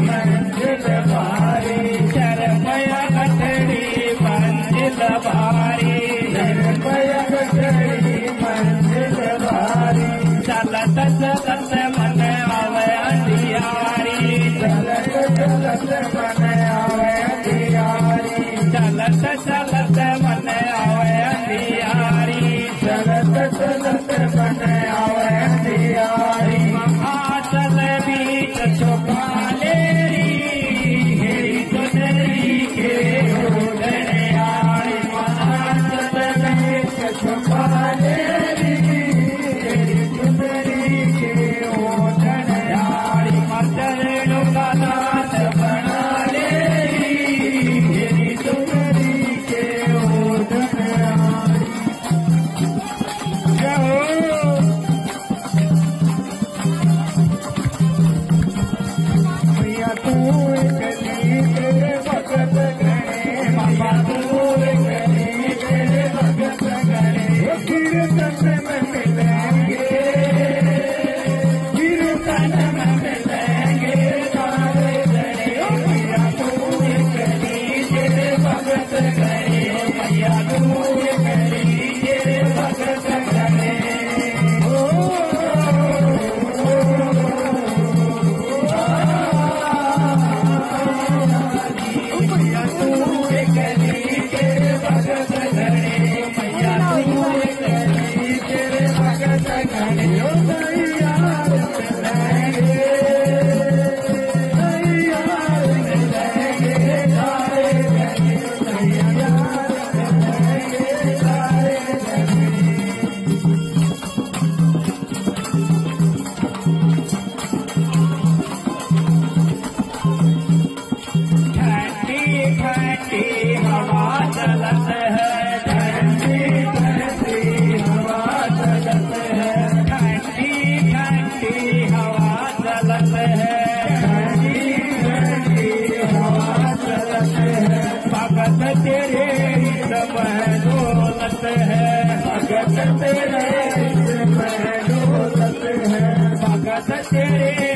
मंजिल भारी शर्मया गठड़ी मंजिल भारी शर्मया गठड़ी मंजिल भारी चलत चलत मन आवे अंधियारी चलत चलत मन आवे अंधियारी चलत चलत मन आवे अंधियारी चलत चलत मन आवे अंधियारी महाचल बीच छुपा लेरी हेरी सुंदरी के ओढ़ने आई महाचल बीच छुपा लेरी हेरी सुंदरी के ओढ़ने आई मचल का नाच बना लेरी हेरी सुंदरी के ओढ़ने आई तेरे सब दौलत है भगत तेरे सब दौलत है भगत तेरे